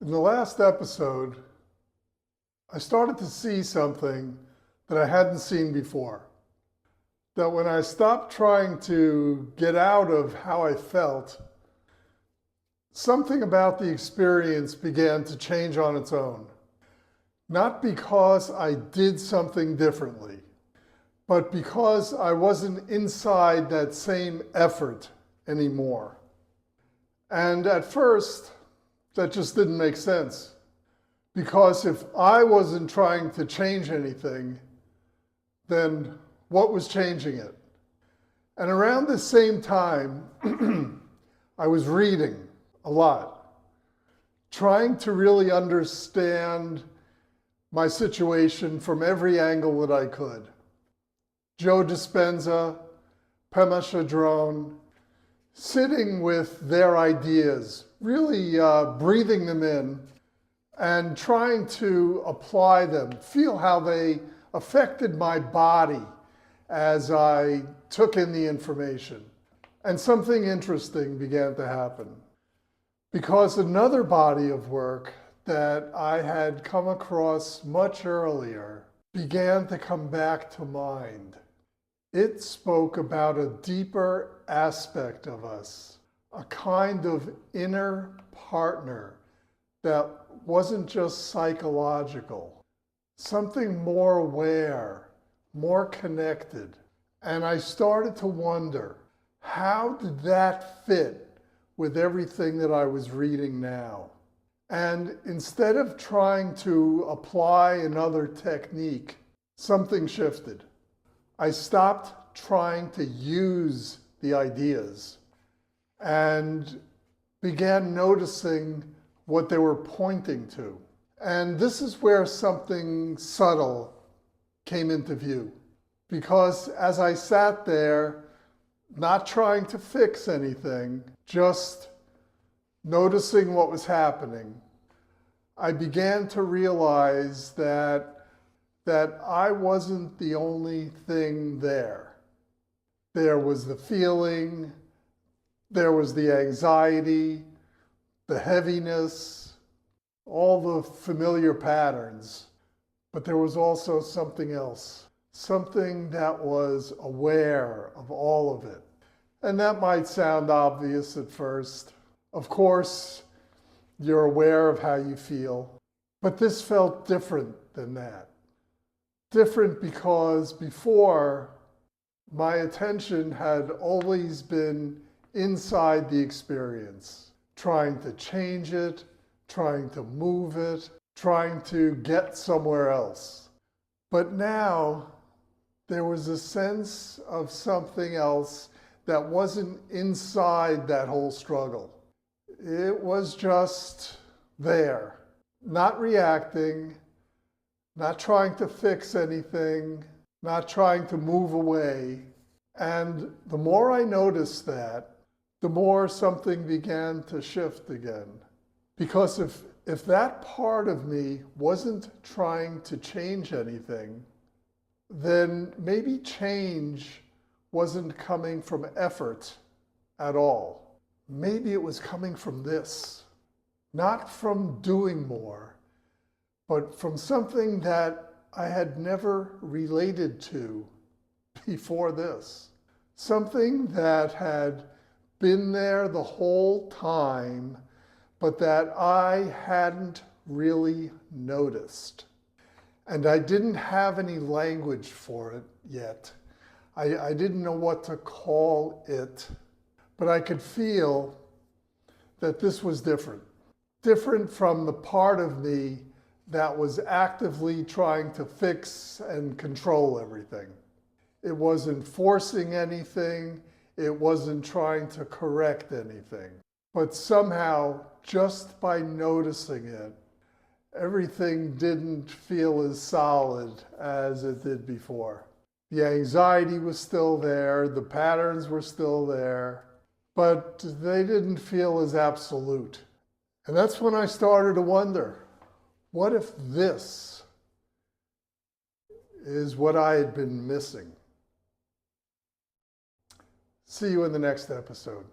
In the last episode, I started to see something that I hadn't seen before. That when I stopped trying to get out of how I felt, something about the experience began to change on its own. Not because I did something differently, but because I wasn't inside that same effort anymore. And at first, that just didn't make sense. Because if I wasn't trying to change anything, then what was changing it? And around the same time, I was reading a lot, trying to really understand my situation from every angle that I could. Joe Dispenza, Pema Chodron, sitting with their ideas, really breathing them in and trying to apply them, feel how they affected my body as I took in the information. And something interesting began to happen. Because another body of work that I had come across much earlier began to come back to mind. It spoke about a deeper aspect of us, a kind of inner partner that wasn't just psychological, something more aware, more connected. And I started to wonder, how did that fit with everything that I was reading now? And instead of trying to apply another technique, something shifted. I stopped trying to use the ideas and began noticing what they were pointing to. And this is where something subtle came into view. Because as I sat there, not trying to fix anything, just noticing what was happening, I began to realize that I wasn't the only thing there. There was the feeling, there was the anxiety, the heaviness, all the familiar patterns, but there was also something else, something that was aware of all of it. And that might sound obvious at first. Of course, you're aware of how you feel, but this felt different than that. Different because before, my attention had always been inside the experience, trying to change it, trying to move it, trying to get somewhere else. But now there was a sense of something else that wasn't inside that whole struggle. It was just there, not reacting, not trying to fix anything, not trying to move away. And the more I noticed that, the more something began to shift again. Because if that part of me wasn't trying to change anything, then maybe change wasn't coming from effort at all. Maybe it was coming from this, not from doing more, but from something that I had never related to before this. Something that had been there the whole time, but that I hadn't really noticed. And I didn't have any language for it yet. I didn't know what to call it, but I could feel that this was different. Different from the part of me that was actively trying to fix and control everything. It wasn't forcing anything. It wasn't trying to correct anything. But somehow, just by noticing it, everything didn't feel as solid as it did before. The anxiety was still there, the patterns were still there, but they didn't feel as absolute. And that's when I started to wonder, what if this is what I had been missing? See you in the next episode.